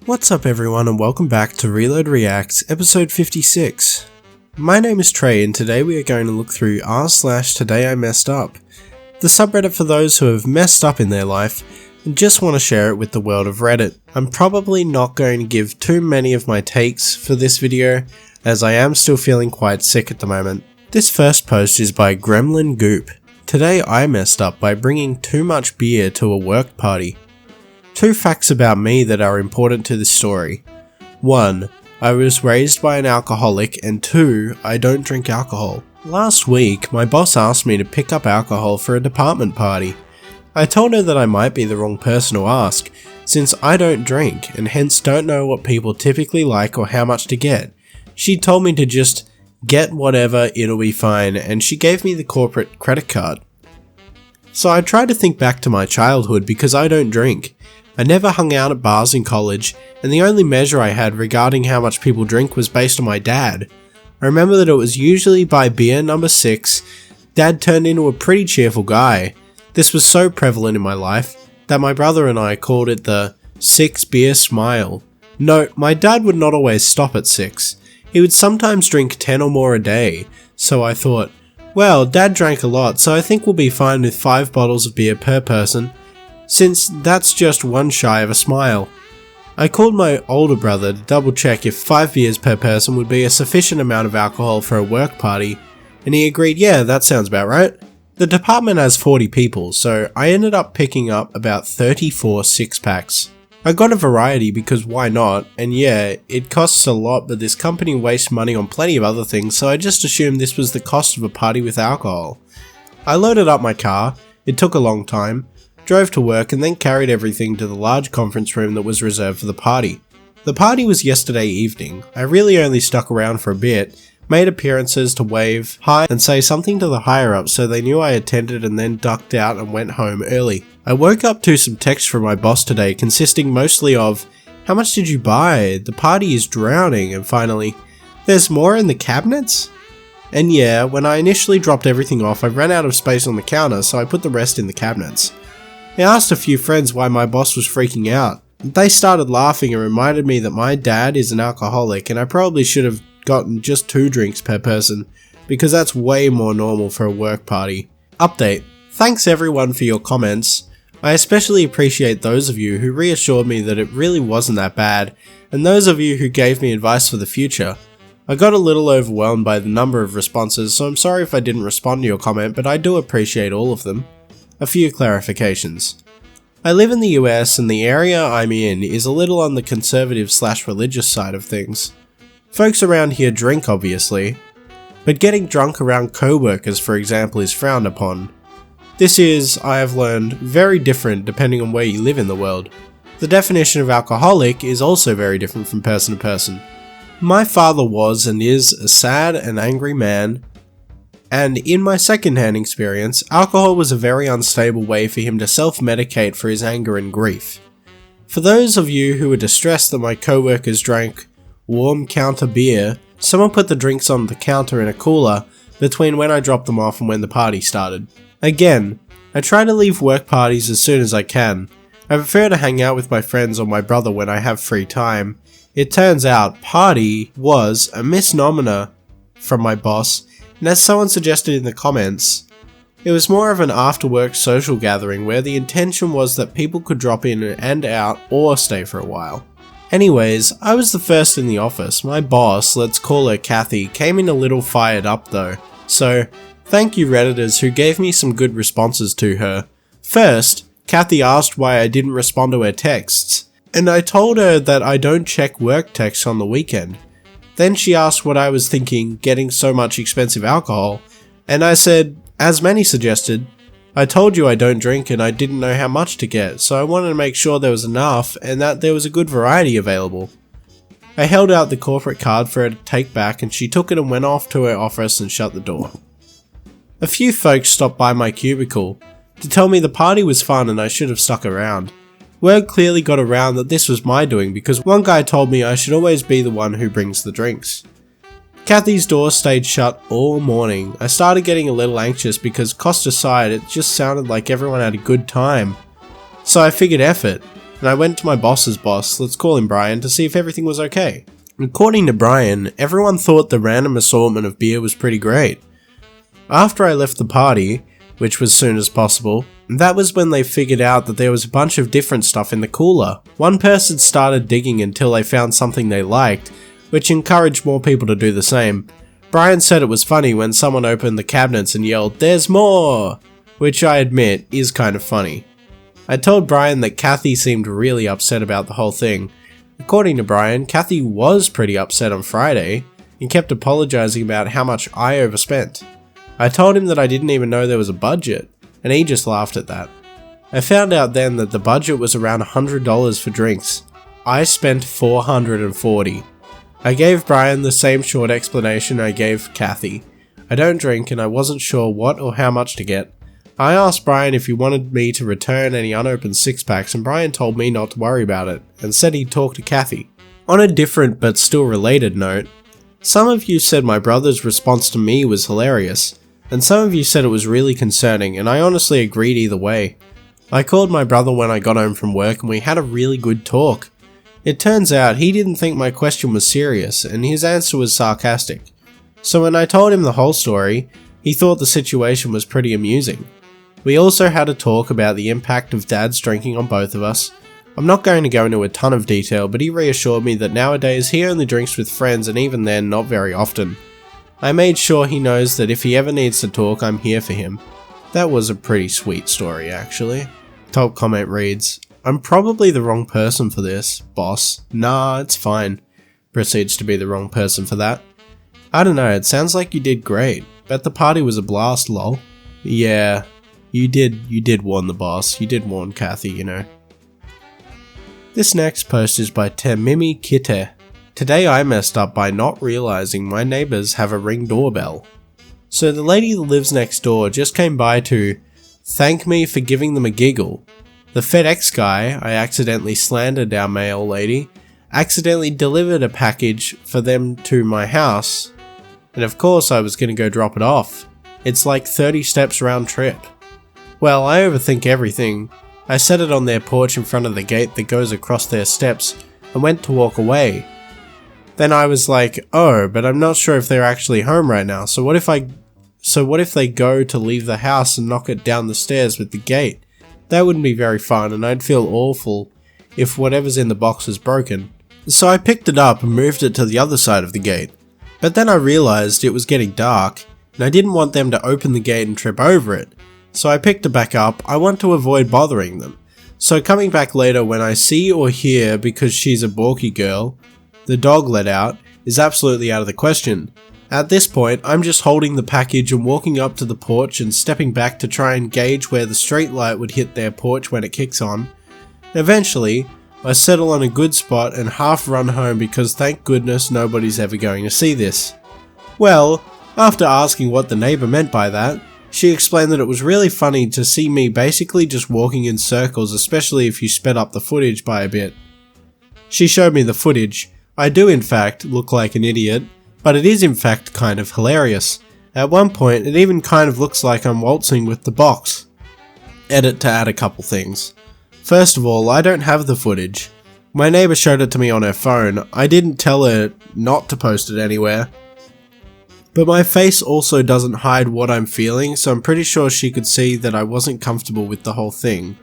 What's up everyone and welcome back to Reload Reacts episode 56. My name is Trey and today we are going to look through r/today I messed up, the subreddit for those who have messed up in their life and just want to share it with the world of Reddit. I'm probably not going to give too many of my takes for this video as I am still feeling quite sick at the moment. This first post is by Gremlin Goop. Today I messed up by bringing too much beer to a work party. 2 facts about me that are important to this story. 1. I was raised by an alcoholic, and 2. I don't drink alcohol. Last week, my boss asked me to pick up alcohol for a department party. I told her that I might be the wrong person to ask, since I don't drink and hence don't know what people typically like or how much to get. She told me to just get whatever, it'll be fine, and she gave me the corporate credit card. So I tried to think back to my childhood because I don't drink. I never hung out at bars in college, and the only measure I had regarding how much people drink was based on my dad. I remember that it was usually by beer number 6, Dad turned into a pretty cheerful guy. This was so prevalent in my life that my brother and I called it the 6 beer smile. Note, my dad would not always stop at 6. He would sometimes drink 10 or more a day, so I thought, well, Dad drank a lot, so I think we'll be fine with 5 bottles of beer per person, since that's just one shy of a smile. I called my older brother to double check if 5 beers per person would be a sufficient amount of alcohol for a work party, and he agreed, yeah, that sounds about right. The department has 40 people, so I ended up picking up about 34 6-packs. I got a variety because why not, and yeah, it costs a lot, but this company wastes money on plenty of other things, so I just assumed this was the cost of a party with alcohol. I loaded up my car, it took a long time, drove to work and then carried everything to the large conference room that was reserved for the party. The party was yesterday evening. I really only stuck around for a bit, made appearances to wave hi and say something to the higher ups so they knew I attended, and then ducked out and went home early. I woke up to some text from my boss today consisting mostly of, how much did you buy? The party is drowning, and finally, there's more in the cabinets? And yeah, when I initially dropped everything off I ran out of space on the counter, so I put the rest in the cabinets. I asked a few friends why my boss was freaking out. They started laughing and reminded me that my dad is an alcoholic and I probably should have gotten just 2 drinks per person, because that's way more normal for a work party. Update. Thanks everyone for your comments. I especially appreciate those of you who reassured me that it really wasn't that bad, and those of you who gave me advice for the future. I got a little overwhelmed by the number of responses, so I'm sorry if I didn't respond to your comment, but I do appreciate all of them. A few clarifications. I live in the US and the area I'm in is a little on the conservative/religious side of things. Folks around here drink obviously, but getting drunk around co-workers for example is frowned upon. This is, I have learned, very different depending on where you live in the world. The definition of alcoholic is also very different from person to person. My father was and is a sad and angry man, and in my second-hand experience, alcohol was a very unstable way for him to self-medicate for his anger and grief. For those of you who were distressed that my co-workers drank warm counter beer, someone put the drinks on the counter in a cooler between when I dropped them off and when the party started. Again, I try to leave work parties as soon as I can. I prefer to hang out with my friends or my brother when I have free time. It turns out, party was a misnomer from my boss, and as someone suggested in the comments, it was more of an after-work social gathering where the intention was that people could drop in and out or stay for a while. Anyways, I was the first in the office. My boss, let's call her Kathy, came in a little fired up though, so thank you Redditors who gave me some good responses to her. First, Kathy asked why I didn't respond to her texts, and I told her that I don't check work texts on the weekend. Then she asked what I was thinking getting so much expensive alcohol, and I said, as many suggested, I told you I don't drink and I didn't know how much to get, so I wanted to make sure there was enough and that there was a good variety available. I held out the corporate card for her to take back and she took it and went off to her office and shut the door. A few folks stopped by my cubicle to tell me the party was fun and I should have stuck around. Word clearly got around that this was my doing because one guy told me I should always be the one who brings the drinks. Kathy's door stayed shut all morning. I started getting a little anxious because, cost aside, it just sounded like everyone had a good time. So I figured F it. and I went to my boss's boss, let's call him Brian, to see if everything was okay. According to Brian, everyone thought the random assortment of beer was pretty great. After I left the party, which was soon as possible, that was when they figured out that there was a bunch of different stuff in the cooler. One person started digging until they found something they liked, which encouraged more people to do the same. Brian said it was funny when someone opened the cabinets and yelled, "There's more!" which I admit is kind of funny. I told Brian that Kathy seemed really upset about the whole thing. According to Brian, Kathy was pretty upset on Friday and kept apologizing about how much I overspent. I told him that I didn't even know there was a budget, and he just laughed at that. I found out then that the budget was around $100 for drinks. I spent $440. I gave Brian the same short explanation I gave Kathy. I don't drink and I wasn't sure what or how much to get. I asked Brian if he wanted me to return any unopened six-packs, and Brian told me not to worry about it and said he'd talk to Kathy. On a different but still related note, some of you said my brother's response to me was hilarious, and some of you said it was really concerning, and I honestly agreed either way. I called my brother when I got home from work and we had a really good talk. It turns out he didn't think my question was serious and his answer was sarcastic. So when I told him the whole story, he thought the situation was pretty amusing. We also had a talk about the impact of Dad's drinking on both of us. I'm not going to go into a ton of detail, but he reassured me that nowadays he only drinks with friends, and even then not very often. I made sure he knows that if he ever needs to talk, I'm here for him. That was a pretty sweet story actually. Top comment reads, "I'm probably the wrong person for this, boss." Nah, it's fine. Proceeds to be the wrong person for that. "I don't know, it sounds like you did great. Bet the party was a blast, lol." Yeah, you did warn the boss. You did warn Kathy, you know. This next post is by Temimi Kite. "Today I messed up by not realizing my neighbors have a Ring doorbell. So the lady that lives next door just came by to thank me for giving them a giggle. The FedEx guy, I accidentally slandered our mail lady, accidentally delivered a package for them to my house, and of course I was going to go drop it off. It's like 30 steps round trip. Well, I overthink everything. I set it on their porch in front of the gate that goes across their steps and went to walk away. Then I was like, oh, but I'm not sure if they're actually home right now, so what if they go to leave the house and knock it down the stairs with the gate? That wouldn't be very fun, and I'd feel awful if whatever's in the box is broken. So I picked it up and moved it to the other side of the gate. But then I realized it was getting dark, and I didn't want them to open the gate and trip over it. So I picked it back up. I want to avoid bothering them. So coming back later when I see or hear, because she's a balky girl, the dog let out, is absolutely out of the question. At this point, I'm just holding the package and walking up to the porch and stepping back to try and gauge where the street light would hit their porch when it kicks on. Eventually, I settle on a good spot and half run home because thank goodness nobody's ever going to see this. Well, after asking what the neighbour meant by that, she explained that it was really funny to see me basically just walking in circles, especially if you sped up the footage by a bit. She showed me the footage. I do in fact look like an idiot, but it is in fact kind of hilarious. At one point it even kind of looks like I'm waltzing with the box. Edit to add a couple things. First of all, I don't have the footage. My neighbour showed it to me on her phone. I didn't tell her not to post it anywhere. But my face also doesn't hide what I'm feeling, so I'm pretty sure she could see that I wasn't comfortable with the whole thing.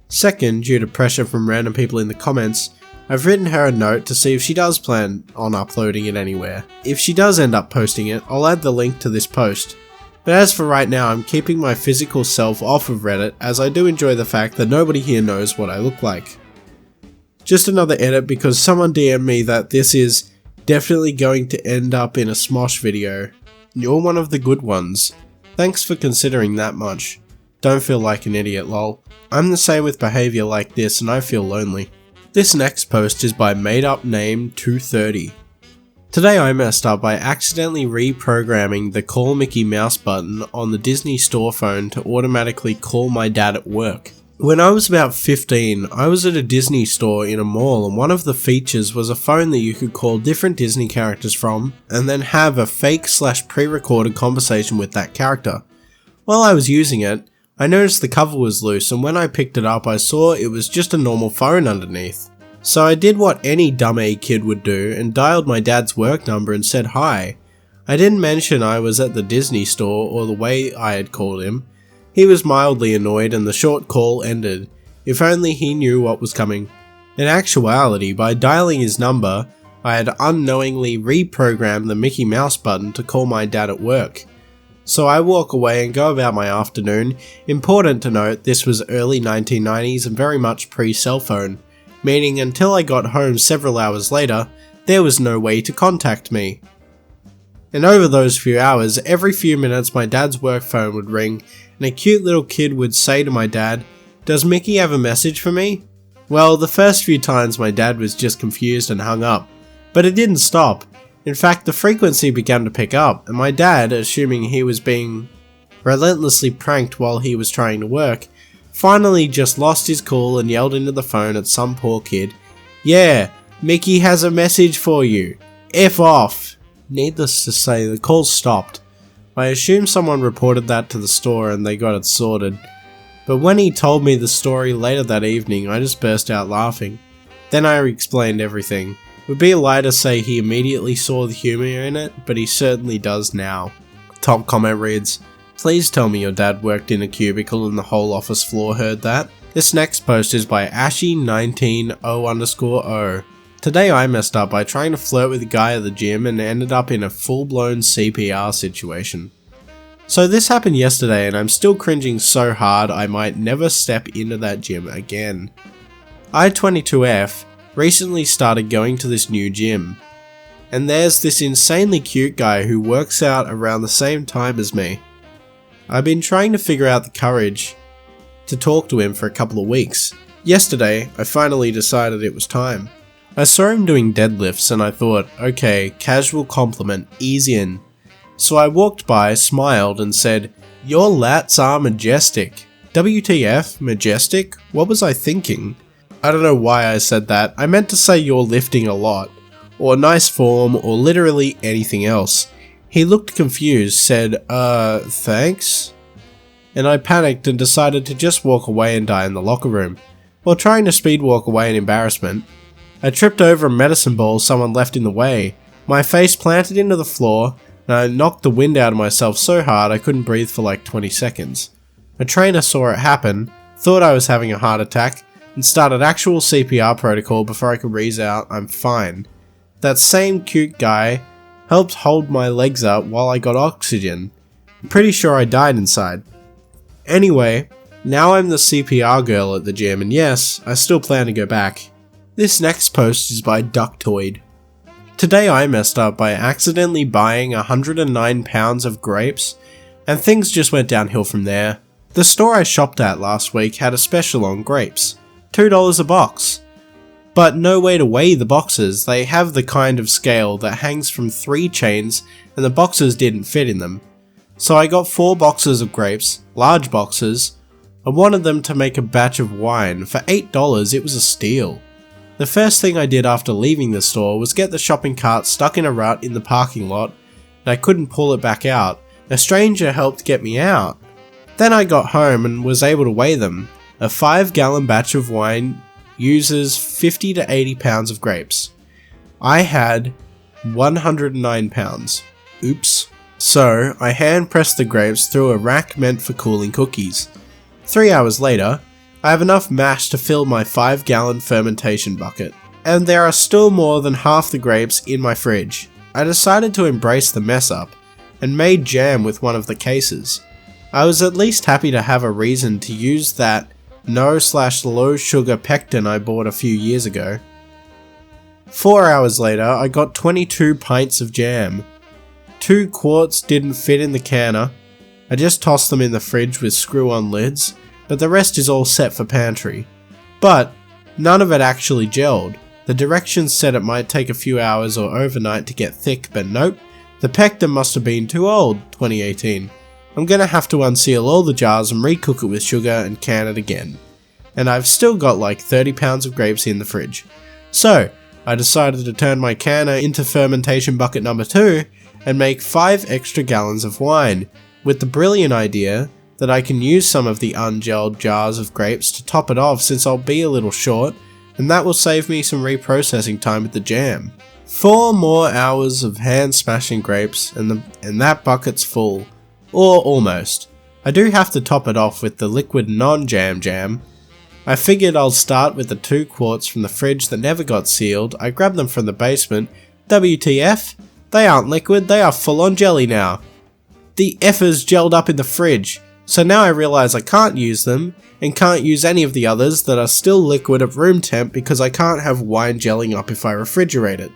Second, due to pressure from random people in the comments, I've written her a note to see if she does plan on uploading it anywhere. If she does end up posting it, I'll add the link to this post. But as for right now, I'm keeping my physical self off of Reddit, as I do enjoy the fact that nobody here knows what I look like. Just another edit because someone DM'd me that this is definitely going to end up in a Smosh video. You're one of the good ones. Thanks for considering that much. Don't feel like an idiot, lol. I'm the same with behaviour like this and I feel lonely. This next post is by MadeUpName230. Today I messed up by accidentally reprogramming the Call Mickey mouse button on the Disney Store phone to automatically call my dad at work. When I was about 15, I was at a Disney store in a mall and one of the features was a phone that you could call different Disney characters from and then have a fake/pre-recorded conversation with that character. While I was using it, I noticed the cover was loose, and when I picked it up I saw it was just a normal phone underneath. So I did what any dumb A kid would do and dialed my dad's work number and said hi. I didn't mention I was at the Disney store or the way I had called him. He was mildly annoyed and the short call ended. If only he knew what was coming. In actuality, by dialing his number, I had unknowingly reprogrammed the Mickey Mouse button to call my dad at work. So I walk away and go about my afternoon. Important to note, this was early 1990s and very much pre-cell phone, meaning until I got home several hours later, there was no way to contact me. And over those few hours, every few minutes my dad's work phone would ring and a cute little kid would say to my dad, "Does Mickey have a message for me?" Well, the first few times my dad was just confused and hung up, but it didn't stop. In fact, the frequency began to pick up, and my dad, assuming he was being relentlessly pranked while he was trying to work, finally just lost his cool and yelled into the phone at some poor kid, "Yeah, Mickey has a message for you. F off." Needless to say, the call stopped. I assume someone reported that to the store and they got it sorted. But when he told me the story later that evening, I just burst out laughing. Then I explained everything. It would be a lie to say he immediately saw the humour in it, but he certainly does now. Top comment reads, "Please tell me your dad worked in a cubicle and the whole office floor heard that." This next post is by Ashy190_O. Today I messed up by trying to flirt with a guy at the gym and ended up in a full-blown CPR situation. So this happened yesterday and I'm still cringing so hard I might never step into that gym again. I22F recently started going to this new gym, and there's this insanely cute guy who works out around the same time as me. I've been trying to figure out the courage to talk to him for a couple of weeks. Yesterday, I finally decided it was time. I saw him doing deadlifts and I thought, okay, casual compliment, ease in. So I walked by, smiled and said, "Your lats are majestic." WTF, majestic? What was I thinking? I don't know why I said that. I meant to say you're lifting a lot, or nice form, or literally anything else. He looked confused, said, thanks? And I panicked and decided to just walk away and die in the locker room, while trying to speed walk away in embarrassment. I tripped over a medicine ball someone left in the way, my face planted into the floor, and I knocked the wind out of myself so hard I couldn't breathe for like 20 seconds. A trainer saw it happen, thought I was having a heart attack, and started actual CPR protocol before I could wheeze out, "I'm fine." That same cute guy helped hold my legs up while I got oxygen. I'm pretty sure I died inside. Anyway, now I'm the CPR girl at the gym, and yes, I still plan to go back. This next post is by Ductoid. Today I messed up by accidentally buying 109 pounds of grapes, and things just went downhill from there. The store I shopped at last week had a special on grapes, $2 a box. But no way to weigh the boxes. They have the kind of scale that hangs from 3 chains and the boxes didn't fit in them. So I got 4 boxes of grapes, large boxes. I wanted them to make a batch of wine. For $8 it was a steal. The first thing I did after leaving the store was get the shopping cart stuck in a rut in the parking lot, and I couldn't pull it back out. A stranger helped get me out. Then I got home and was able to weigh them. A 5-gallon batch of wine uses 50 to 80 pounds of grapes. I had 109 pounds. Oops. So I hand pressed the grapes through a rack meant for cooling cookies. 3 hours later, I have enough mash to fill my 5-gallon fermentation bucket, and there are still more than half the grapes in my fridge. I decided to embrace the mess up, and made jam with one of the cases. I was at least happy to have a reason to use that no/low sugar pectin I bought a few years ago. 4 hours later, I got 22 pints of jam. 2 quarts didn't fit in the canner. I just tossed them in the fridge with screw-on lids, but the rest is all set for pantry. But none of it actually gelled. The directions said it might take a few hours or overnight to get thick, but nope, the pectin must have been too old, 2018. I'm gonna have to unseal all the jars and recook it with sugar and can it again. And I've still got like 30 pounds of grapes in the fridge. So, I decided to turn my canner into fermentation bucket number 2 and make 5 extra gallons of wine, with the brilliant idea that I can use some of the ungelled jars of grapes to top it off since I'll be a little short, and that will save me some reprocessing time with the jam. 4 more hours of hand smashing grapes and that bucket's full. Or almost. I do have to top it off with the liquid non-jam jam. I figured I'll start with the 2 quarts from the fridge that never got sealed. I grabbed them from the basement. WTF? They aren't liquid, they are full on jelly now. The effers gelled up in the fridge. So now I realise I can't use them, and can't use any of the others that are still liquid at room temp because I can't have wine gelling up if I refrigerate it.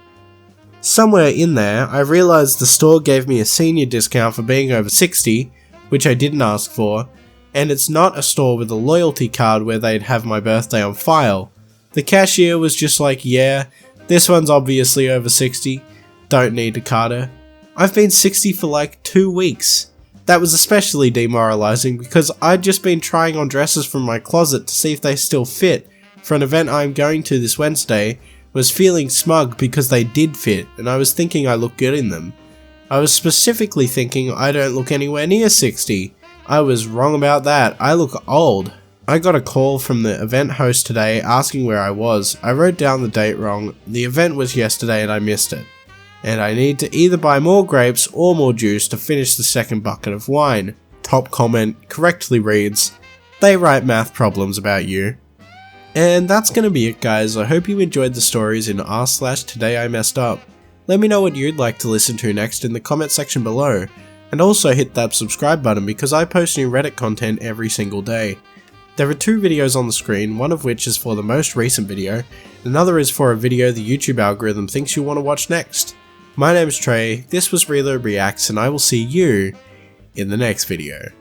Somewhere in there, I realised the store gave me a senior discount for being over 60, which I didn't ask for, and it's not a store with a loyalty card where they'd have my birthday on file. The cashier was just like, yeah, this one's obviously over 60, don't need to card her. I've been 60 for like 2 weeks. That was especially demoralising because I'd just been trying on dresses from my closet to see if they still fit for an event I'm going to this Wednesday, was feeling smug because they did fit and I was thinking I looked good in them. I was specifically thinking I don't look anywhere near 60. I was wrong about that, I look old. I got a call from the event host today asking where I was. I wrote down the date wrong, the event was yesterday and I missed it. And I need to either buy more grapes or more juice to finish the second bucket of wine. Top comment correctly reads, they write math problems about you. And that's gonna be it guys, I hope you enjoyed the stories in r/today I messed up. Let me know what you'd like to listen to next in the comment section below, and also hit that subscribe button because I post new Reddit content every single day. There are 2 videos on the screen, one of which is for the most recent video, another is for a video the YouTube algorithm thinks you'll want to watch next. My name is Trey, this was Reload Reacts, and I will see you in the next video.